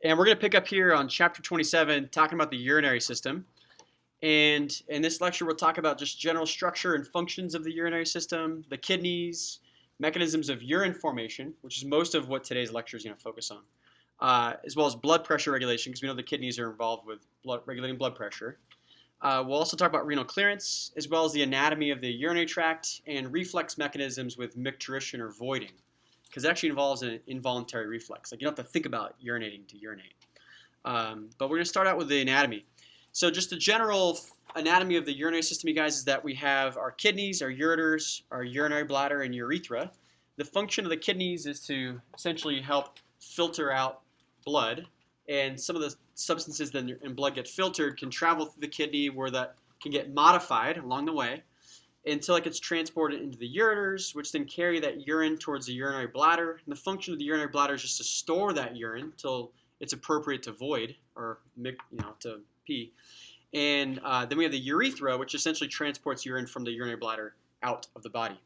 And we're going to pick up here on chapter 27, talking about the urinary system. And in this lecture, we'll talk about just general structure and functions of the urinary system, the kidneys, mechanisms of urine formation, which is most of what today's lecture is going to focus on, as well as blood pressure regulation, because we know the kidneys are involved with regulating blood pressure. We'll also talk about renal clearance, as well as the anatomy of the urinary tract and reflex mechanisms with micturition or voiding, because it actually involves an involuntary reflex. Like you don't have to think about urinating to urinate. But we're going to start out with the anatomy. So just the general anatomy of the urinary system, you guys, is that we have our kidneys, our ureters, our urinary bladder, and urethra. The function of the kidneys is to essentially help filter out blood, and some of the substances that in blood get filtered can travel through the kidney where that can get modified along the way until it gets transported into the ureters, which then carry that urine towards the urinary bladder. And the function of the urinary bladder is just to store that urine until it's appropriate to void or to pee. And then we have the urethra, which essentially transports urine from the urinary bladder out of the body.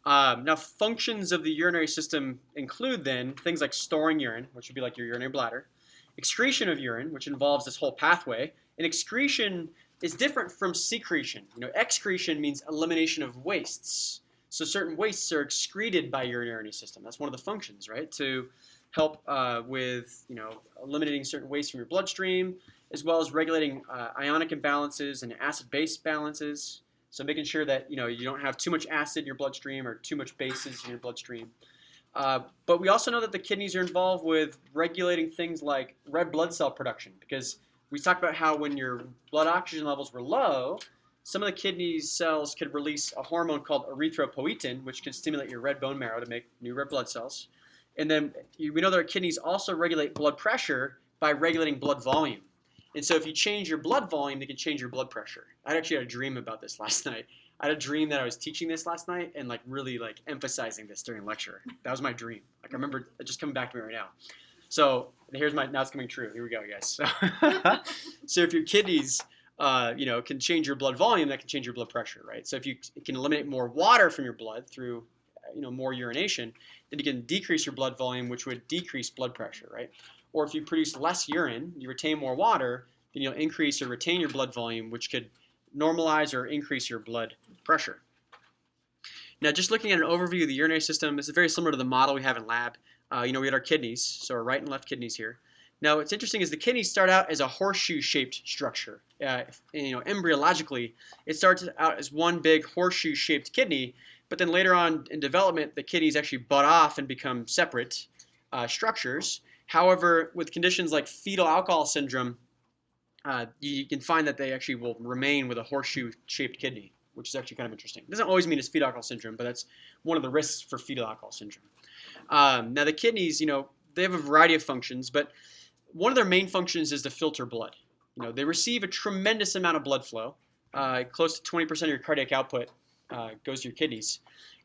Now, functions of the urinary system include then things like storing urine, which would be like your urinary bladder, excretion of urine, which involves this whole pathway, and excretion is different from secretion. Excretion means elimination of wastes. So certain wastes are excreted by your urinary system. That's one of the functions, right? To help with eliminating certain wastes from your bloodstream, as well as regulating ionic imbalances and acid-base balances. So making sure that you don't have too much acid in your bloodstream or too much bases in your bloodstream. But we also know that the kidneys are involved with regulating things like red blood cell production, because we talked about how when your blood oxygen levels were low, some of the kidney cells could release a hormone called erythropoietin, which can stimulate your red bone marrow to make new red blood cells. And then we know that our kidneys also regulate blood pressure by regulating blood volume. And so if you change your blood volume, they can change your blood pressure. I actually had a dream about this last night. I had a dream that I was teaching this last night and really emphasizing this during lecture. That was my dream. I remember it just coming back to me right now. So now it's coming true. Here we go, guys. So if your kidneys, can change your blood volume, that can change your blood pressure, right? So if you can eliminate more water from your blood through, more urination, then you can decrease your blood volume, which would decrease blood pressure, right? Or if you produce less urine, you retain more water, then you'll increase or retain your blood volume, which could normalize or increase your blood pressure. Now, just looking at an overview of the urinary system, this is very similar to the model we have in lab. We had our kidneys, so our right and left kidneys here. Now, what's interesting is the kidneys start out as a horseshoe-shaped structure. Embryologically, it starts out as one big horseshoe-shaped kidney, but then later on in development, the kidneys actually butt off and become separate structures. However, with conditions like fetal alcohol syndrome, you can find that they actually will remain with a horseshoe-shaped kidney, which is actually kind of interesting. It doesn't always mean it's fetal alcohol syndrome, but that's one of the risks for fetal alcohol syndrome. Now, the kidneys, they have a variety of functions, but one of their main functions is to filter blood. They receive a tremendous amount of blood flow. Close to 20% of your cardiac output goes to your kidneys.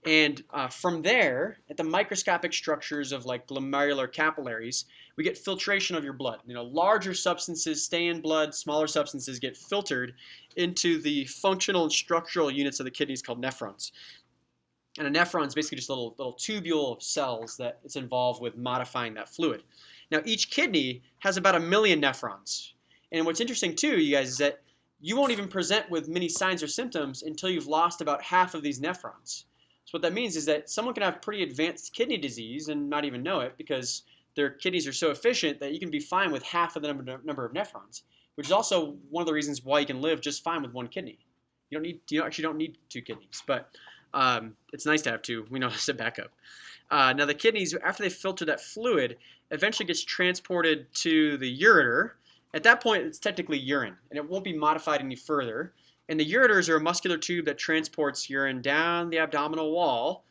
And from there, at the microscopic structures of glomerular capillaries, we get filtration of your blood. Larger substances stay in blood, smaller substances get filtered into the functional and structural units of the kidneys called nephrons. And a nephron is basically just a little tubule of cells that it's involved with modifying that fluid. Now, each kidney has about 1 million nephrons. And what's interesting, too, you guys, is that you won't even present with many signs or symptoms until you've lost about half of these nephrons. So what that means is that someone can have pretty advanced kidney disease and not even know it because their kidneys are so efficient that you can be fine with half of the number of nephrons, which is also one of the reasons why you can live just fine with one kidney. You actually don't need 2 kidneys, but it's nice to have 2. We know as a backup. Now the kidneys, after they filter that fluid, eventually gets transported to the ureter. At that point, it's technically urine, and it won't be modified any further. And the ureters are a muscular tube that transports urine down the abdominal wall,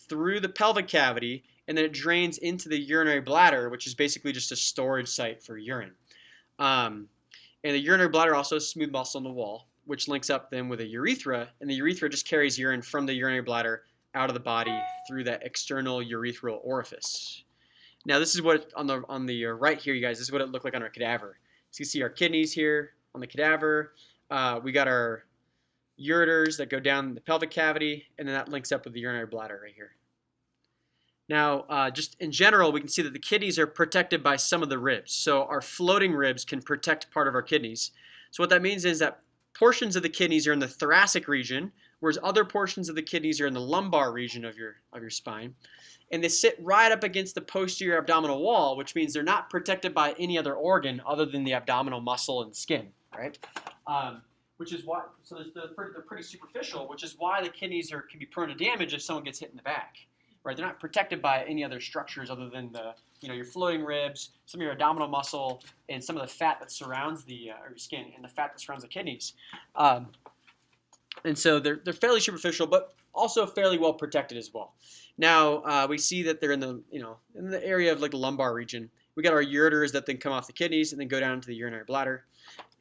through the pelvic cavity, and then it drains into the urinary bladder, which is basically just a storage site for urine. And the urinary bladder also has a smooth muscle in the wall, which links up then with a urethra, and the urethra just carries urine from the urinary bladder out of the body through that external urethral orifice. Now, this is what on the right here, you guys. This is what it looked like on our cadaver. So you see our kidneys here on the cadaver. We got our ureters that go down the pelvic cavity, and then that links up with the urinary bladder right here. Now, just in general, we can see that the kidneys are protected by some of the ribs. So our floating ribs can protect part of our kidneys. So what that means is that portions of the kidneys are in the thoracic region, whereas other portions of the kidneys are in the lumbar region of your spine. And they sit right up against the posterior abdominal wall, which means they're not protected by any other organ other than the abdominal muscle and skin, right? Which is why, so they're pretty superficial, which is why the kidneys can be prone to damage if someone gets hit in the back, right? They're not protected by any other structures other than your floating ribs, some of your abdominal muscle, and some of the fat that surrounds your skin and the fat that surrounds the kidneys. And so they're fairly superficial, but also fairly well protected as well. Now we see that they're in the area of like the lumbar region. We got our ureters that then come off the kidneys and then go down to the urinary bladder,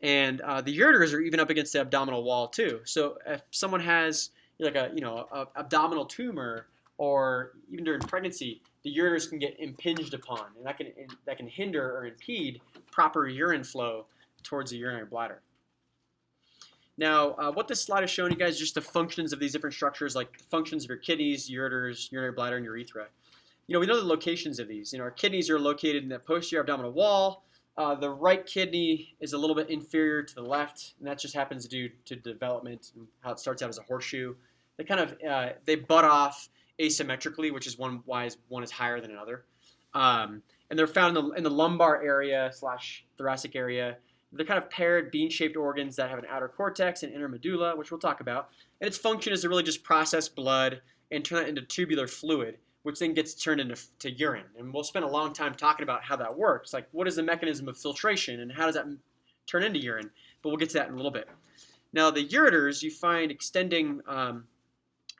and the ureters are even up against the abdominal wall too. So if someone has like a abdominal tumor, or even during pregnancy, the ureters can get impinged upon, and that can hinder or impede proper urine flow towards the urinary bladder. Now, what this slide is showing you guys is just the functions of these different structures, like the functions of your kidneys, ureters, urinary bladder, and urethra. We know the locations of these. Our kidneys are located in the posterior abdominal wall. The right kidney is a little bit inferior to the left, and that just happens due to development and how it starts out as a horseshoe. They kind of they butt off asymmetrically, which is why one is higher than another. And they're found in the lumbar area / thoracic area. They're kind of paired bean-shaped organs that have an outer cortex and inner medulla, which we'll talk about. And its function is to really just process blood and turn it into tubular fluid, which then gets turned into urine. And we'll spend a long time talking about how that works. Like, what is the mechanism of filtration and how does that turn into urine? But we'll get to that in a little bit. Now, the ureters you find extending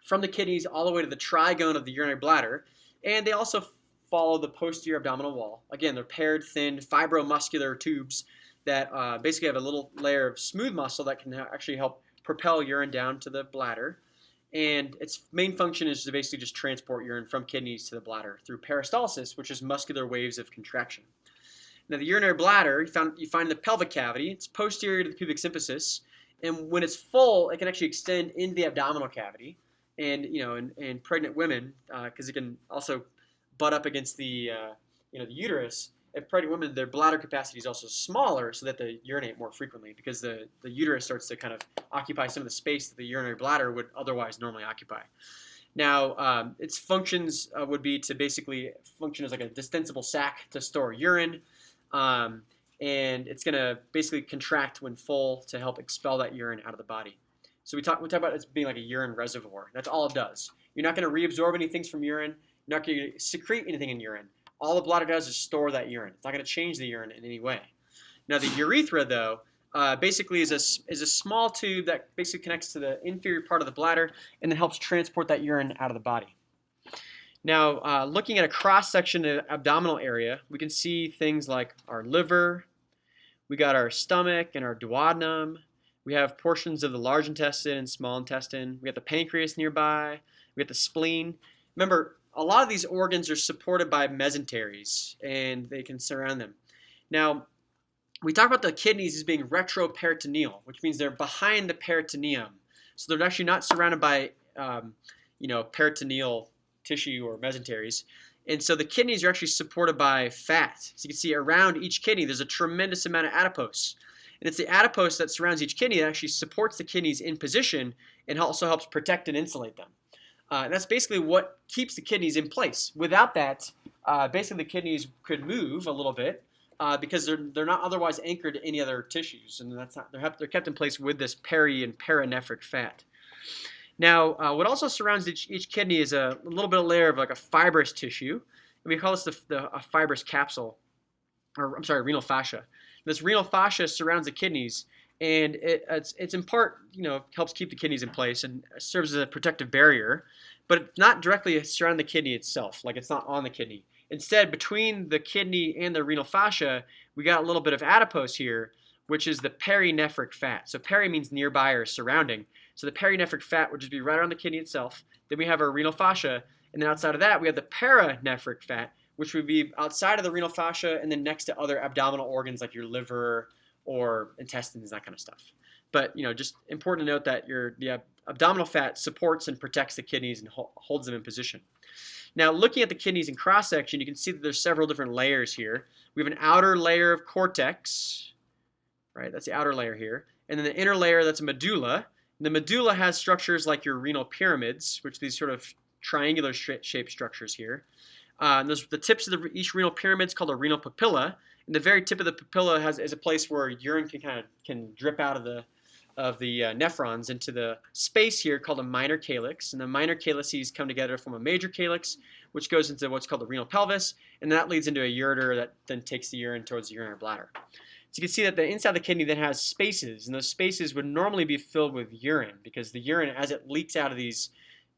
from the kidneys all the way to the trigone of the urinary bladder, and they also follow the posterior abdominal wall. Again, they're paired, thin, fibromuscular tubes that basically have a little layer of smooth muscle that can actually help propel urine down to the bladder. And its main function is to basically just transport urine from kidneys to the bladder through peristalsis, which is muscular waves of contraction. Now, the urinary bladder you find in the pelvic cavity. It's posterior to the pubic symphysis, and when it's full, it can actually extend into the abdominal cavity. And in pregnant women, because it can also butt up against the uterus. In pregnant women, their bladder capacity is also smaller, so that they urinate more frequently because the uterus starts to kind of occupy some of the space that the urinary bladder would otherwise normally occupy. Now, its functions would be to basically function as like a distensible sac to store urine, and it's going to basically contract when full to help expel that urine out of the body. So we talk about it as being like a urine reservoir. That's all it does. You're not going to reabsorb anything from urine. You're not going to secrete anything in urine. All the bladder does is store that urine. It's not going to change the urine in any way. Now, the urethra, though, basically is a small tube that basically connects to the inferior part of the bladder and then helps transport that urine out of the body. Now, looking at a cross-section of the abdominal area, we can see things like our liver, we got our stomach and our duodenum, we have portions of the large intestine and small intestine, we got the pancreas nearby, we got the spleen. Remember, a lot of these organs are supported by mesenteries, and they can surround them. Now, we talk about the kidneys as being retroperitoneal, which means they're behind the peritoneum. So they're actually not surrounded by, peritoneal tissue or mesenteries. And so the kidneys are actually supported by fat. So you can see around each kidney, there's a tremendous amount of adipose. And it's the adipose that surrounds each kidney that actually supports the kidneys in position and also helps protect and insulate them. And that's basically what keeps the kidneys in place. Without that, basically the kidneys could move a little bit because they're not otherwise anchored to any other tissues, and they're kept in place with this peri and perinephric fat. Now, what also surrounds each kidney is a little bit of layer of like a fibrous tissue, and we call this a fibrous capsule, renal fascia. This renal fascia surrounds the kidneys, and it's in part, helps keep the kidneys in place and serves as a protective barrier, but it's not directly surrounding the kidney itself, like it's not on the kidney. Instead, between the kidney and the renal fascia, we got a little bit of adipose here, which is the perinephric fat. So peri means nearby or surrounding. So the perinephric fat would just be right around the kidney itself. Then we have our renal fascia, and then outside of that, we have the paranephric fat, which would be outside of the renal fascia and then next to other abdominal organs like your liver or intestines, that kind of stuff. But just important to note that the abdominal fat supports and protects the kidneys and holds them in position. Now, looking at the kidneys in cross-section, you can see that there's several different layers here. We have an outer layer of cortex, right? That's the outer layer here. And then the inner layer, that's a medulla. And the medulla has structures like your renal pyramids, which are these sort of triangular shaped structures here. And the tips of each renal pyramid is called a renal papilla. And the very tip of the papilla is a place where urine can drip out of the nephrons into the space here called a minor calyx. And the minor calyces come together to form a major calyx, which goes into what's called the renal pelvis. And that leads into a ureter that then takes the urine towards the urinary bladder. So you can see that the inside of the kidney then has spaces, and those spaces would normally be filled with urine because the urine, as it leaks out of these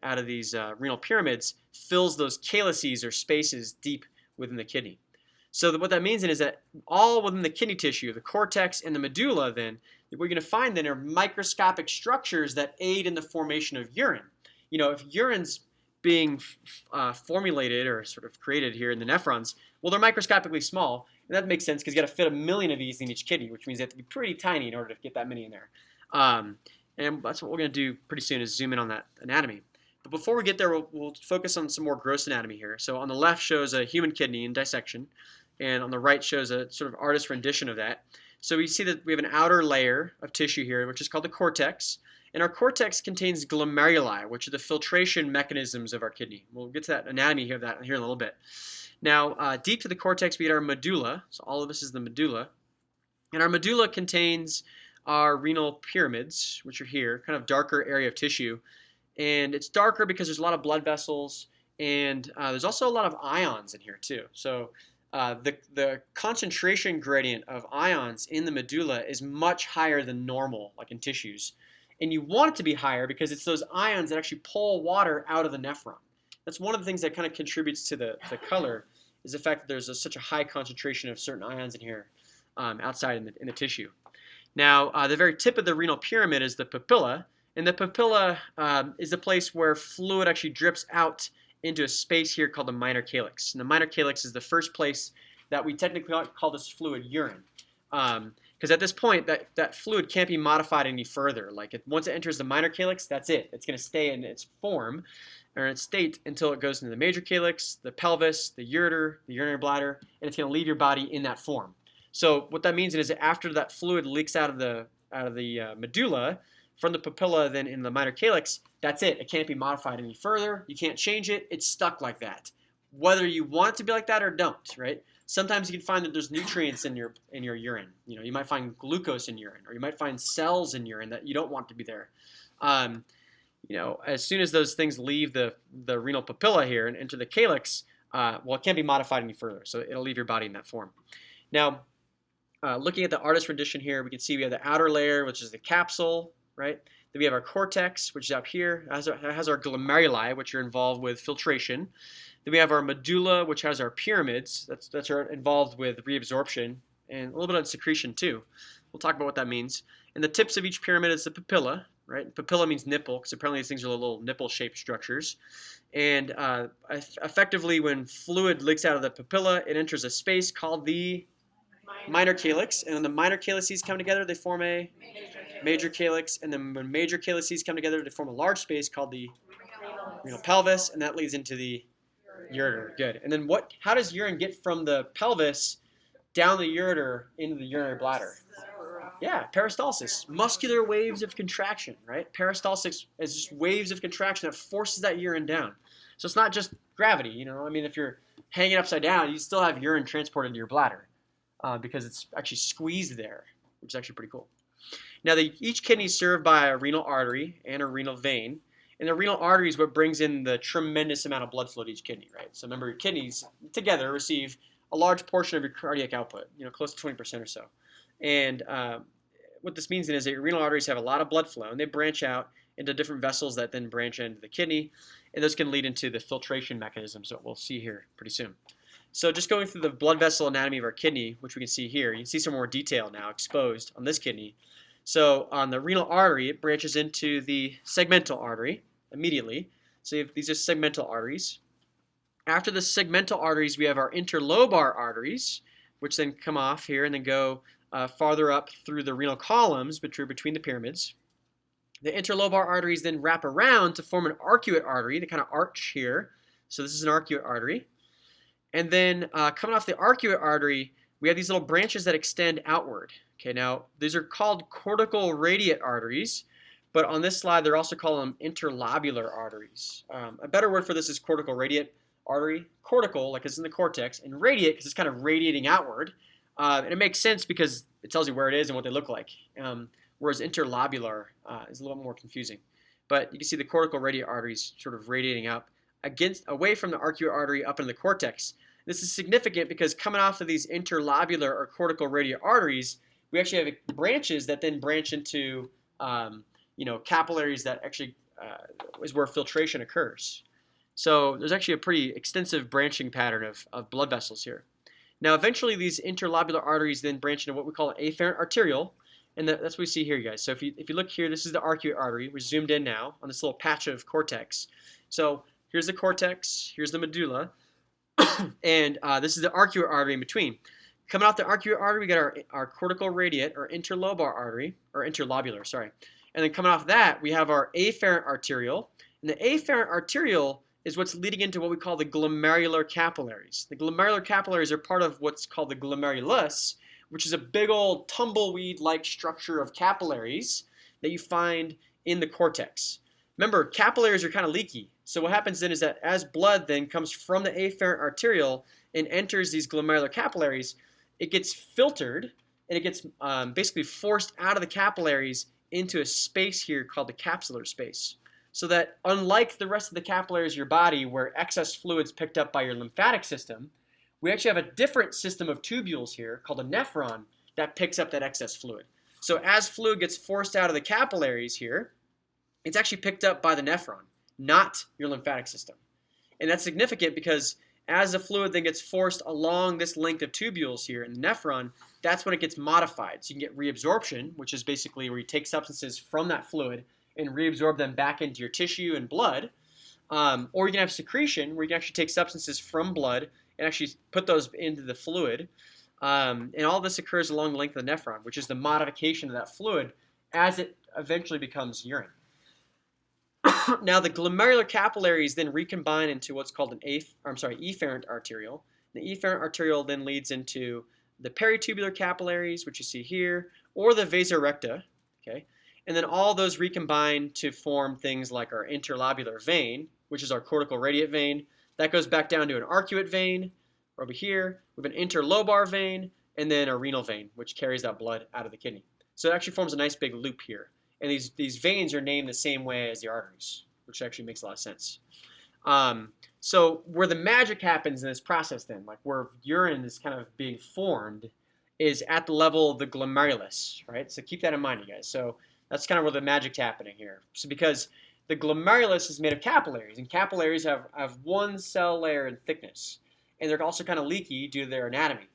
renal pyramids, fills those calyces or spaces deep within the kidney. So what that means then is that all within the kidney tissue, the cortex and the medulla, then what you're going to find then are microscopic structures that aid in the formation of urine. You know, if urine's being formulated or sort of created here in the nephrons, well, they're microscopically small. And that makes sense because you got to fit 1 million of these in each kidney, which means they have to be pretty tiny in order to get that many in there. And that's what we're going to do pretty soon is zoom in on that anatomy. But before we get there, we'll focus on some more gross anatomy here. So on the left shows a human kidney in dissection, and on the right shows a sort of artist rendition of that. So we see that we have an outer layer of tissue here, which is called the cortex. And our cortex contains glomeruli, which are the filtration mechanisms of our kidney. We'll get to that anatomy here in a little bit. Now, deep to the cortex, we get our medulla. So all of this is the medulla. And our medulla contains our renal pyramids, which are here, kind of darker area of tissue. And it's darker because there's a lot of blood vessels, and there's also a lot of ions in here too. So the concentration gradient of ions in the medulla is much higher than normal, like in tissues. And you want it to be higher because it's those ions that actually pull water out of the nephron. That's one of the things that kind of contributes to the color, is the fact that there's such a high concentration of certain ions in here outside in the tissue. Now, the very tip of the renal pyramid is the papilla, and the papilla is the place where fluid actually drips out into a space here called the minor calyx. And the minor calyx is the first place that we technically call this fluid urine. Because at this point, that fluid can't be modified any further. Like once it enters the minor calyx, that's it. It's going to stay in its form or in its state until it goes into the major calyx, the pelvis, the ureter, the urinary bladder, and it's going to leave your body in that form. So what that means is that after that fluid leaks out of the medulla from the papilla, then in the minor calyx, that's it. It can't be modified any further. You can't change it. It's stuck like that, whether you want it to be like that or don't. Right? Sometimes you can find that there's nutrients in your urine. You know, you might find glucose in urine, or you might find cells in urine that you don't want to be there. You know, as soon as those things leave the renal papilla here and enter the calyx, well, it can't be modified any further, so it'll leave your body in that form. Now, looking at the artist rendition here, we can see we have the outer layer, which is the capsule, right? Then we have our cortex, which is up here. It has our glomeruli, which are involved with filtration. Then we have our medulla, which has our pyramids. That's involved with reabsorption and a little bit of secretion too. We'll talk about what that means. And the tips of each pyramid is the papilla, right? Papilla means nipple, because apparently these things are little nipple-shaped structures. And effectively, when fluid leaks out of the papilla, it enters a space called the minor calyx. And when the minor calyces come together, they form a major calyx. And then when major calyces come together, they form a large space called the renal pelvis, and that leads into the ureter. Good. And then how does urine get from the pelvis down the ureter into the urinary bladder? Yeah, peristalsis. Muscular waves of contraction, right? Peristalsis is just waves of contraction that forces that urine down. So it's not just gravity, you know. I mean, if you're hanging upside down, you still have urine transported into your bladder because it's actually squeezed there, which is actually pretty cool. Now, each kidney is served by a renal artery and a renal vein. And the renal artery is what brings in the tremendous amount of blood flow to each kidney, right? So remember, your kidneys together receive a large portion of your cardiac output, you know, close to 20% or so. And what this means then is that your renal arteries have a lot of blood flow, and they branch out into different vessels that then branch into the kidney, and those can lead into the filtration mechanisms that we'll see here pretty soon. So just going through the blood vessel anatomy of our kidney, which we can see here, you can see some more detail now exposed on this kidney. So on the renal artery, it branches into the segmental artery immediately. So these are segmental arteries. After the segmental arteries, we have our interlobar arteries, which then come off here and then go farther up through the renal columns between the pyramids. The interlobar arteries then wrap around to form an arcuate artery, the kind of arch here. So this is an arcuate artery. And then coming off the arcuate artery, we have these little branches that extend outward. Okay, now these are called cortical radiate arteries, but on this slide they're also calling them interlobular arteries. A better word for this is cortical radiate artery. Cortical, like it's in the cortex, and radiate because it's kind of radiating outward. And it makes sense because it tells you where it is and what they look like. Whereas interlobular is a little more confusing. But you can see the cortical radiate arteries sort of radiating up away from the arcuate artery up into the cortex. This is significant because coming off of these interlobular or cortical radiate arteries, we actually have branches that then branch into capillaries that actually is where filtration occurs. So there's actually a pretty extensive branching pattern of blood vessels here. Now eventually these interlobular arteries then branch into what we call an afferent arteriole, and that's what we see here, you guys. So if you look here, this is the arcuate artery. We're zoomed in now on this little patch of cortex. So here's the cortex, here's the medulla, and this is the arcuate artery in between. Coming off the arcuate artery, we got our cortical radiate, or interlobular, sorry. And then coming off that, we have our afferent arteriole. And the afferent arteriole is what's leading into what we call the glomerular capillaries. The glomerular capillaries are part of what's called the glomerulus, which is a big old tumbleweed-like structure of capillaries that you find in the cortex. Remember, capillaries are kind of leaky. So what happens then is that as blood then comes from the afferent arteriole and enters these glomerular capillaries, it gets filtered and it gets basically forced out of the capillaries into a space here called the capsular space. So that unlike the rest of the capillaries of your body where excess fluid's picked up by your lymphatic system, we actually have a different system of tubules here called a nephron that picks up that excess fluid. So as fluid gets forced out of the capillaries here, it's actually picked up by the nephron, not your lymphatic system. And that's significant because as the fluid then gets forced along this length of tubules here in the nephron, that's when it gets modified. So you can get reabsorption, which is basically where you take substances from that fluid and reabsorb them back into your tissue and blood. Or you can have secretion, where you can actually take substances from blood and actually put those into the fluid. And all this occurs along the length of the nephron, which is the modification of that fluid as it eventually becomes urine. Now the glomerular capillaries then recombine into what's called an efferent arteriole. The efferent arteriole then leads into the peritubular capillaries, which you see here, or the vasorecta, okay? And then all those recombine to form things like our interlobular vein, which is our cortical radiate vein. That goes back down to an arcuate vein over here. We have an interlobar vein, and then a renal vein, which carries that blood out of the kidney. So it actually forms a nice big loop here. And these veins are named the same way as the arteries, which actually makes a lot of sense. So where the magic happens in this process then, like where urine is kind of being formed, is at the level of the glomerulus, right? So keep that in mind, you guys. So that's kind of where the magic's happening here. So because the glomerulus is made of capillaries, and capillaries have one cell layer in thickness, and they're also kind of leaky due to their anatomy.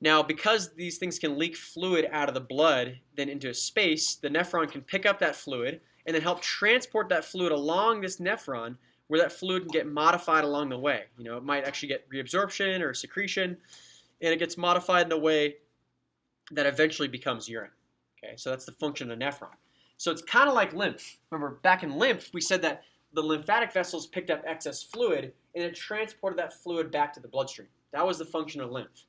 Now, because these things can leak fluid out of the blood then into a space, the nephron can pick up that fluid and then help transport that fluid along this nephron where that fluid can get modified along the way. You know, it might actually get reabsorption or secretion, and it gets modified in a way that eventually becomes urine. Okay, so that's the function of the nephron. So it's kind of like lymph. Remember, back in lymph, we said that the lymphatic vessels picked up excess fluid and it transported that fluid back to the bloodstream. That was the function of lymph.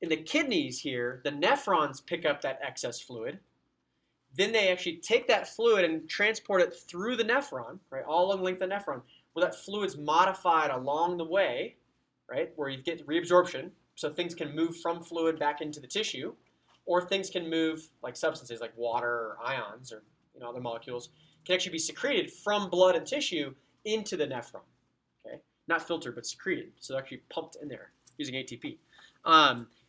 In the kidneys here, the nephrons pick up that excess fluid. Then they actually take that fluid and transport it through the nephron, right, all along the length of the nephron, where that fluid's modified along the way, right, where you get reabsorption, so things can move from fluid back into the tissue, or things can move, like substances like water or ions or other molecules, can actually be secreted from blood and tissue into the nephron, okay? Not filtered, but secreted, so they're actually pumped in there using ATP.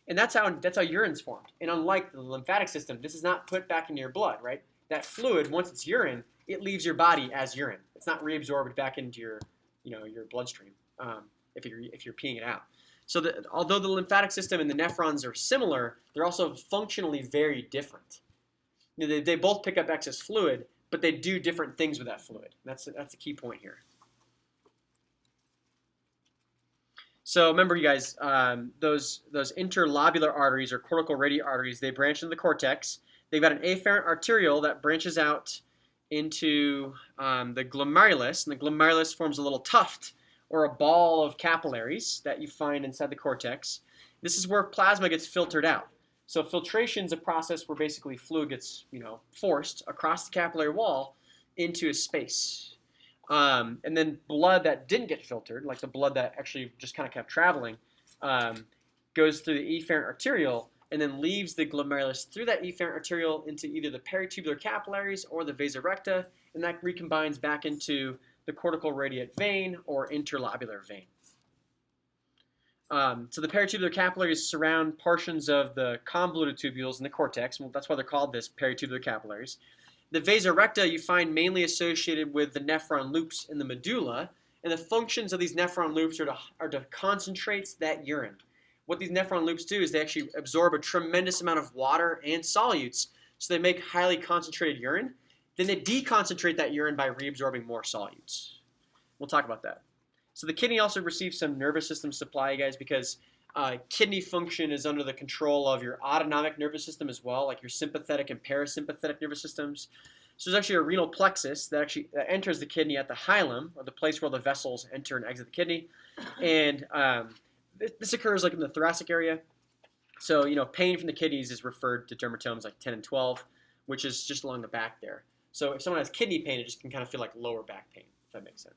And that's how urine's formed. And unlike the lymphatic system, this is not put back into your blood, right? That fluid, once it's urine, it leaves your body as urine. It's not reabsorbed back into your bloodstream if you're peeing it out. So although the lymphatic system and the nephrons are similar, they're also functionally very different. They both pick up excess fluid, but they do different things with that fluid. That's the key point here. So remember, you guys, those interlobular arteries or cortical radiate arteries, they branch into the cortex. They've got an afferent arteriole that branches out into the glomerulus, and the glomerulus forms a little tuft or a ball of capillaries that you find inside the cortex. This is where plasma gets filtered out. So filtration is a process where basically fluid gets, forced across the capillary wall into a space. And then blood that didn't get filtered, like the blood that actually just kind of kept traveling, goes through the efferent arteriole and then leaves the glomerulus through that efferent arteriole into either the peritubular capillaries or the vasa recta, and that recombines back into the cortical radiate vein or interlobular vein. So the peritubular capillaries surround portions of the convoluted tubules in the cortex. Well, that's why they're called this, peritubular capillaries. The vasa recta you find mainly associated with the nephron loops in the medulla, and the functions of these nephron loops are to concentrate that urine. What these nephron loops do is they actually absorb a tremendous amount of water and solutes, so they make highly concentrated urine. Then they deconcentrate that urine by reabsorbing more solutes. We'll talk about that. So the kidney also receives some nervous system supply, guys, because kidney function is under the control of your autonomic nervous system as well, like your sympathetic and parasympathetic nervous systems. So there's actually a renal plexus that enters the kidney at the hilum, or the place where the vessels enter and exit the kidney. And this occurs like in the thoracic area. So, pain from the kidneys is referred to dermatomes like 10 and 12, which is just along the back there. So if someone has kidney pain, it just can kind of feel like lower back pain, if that makes sense.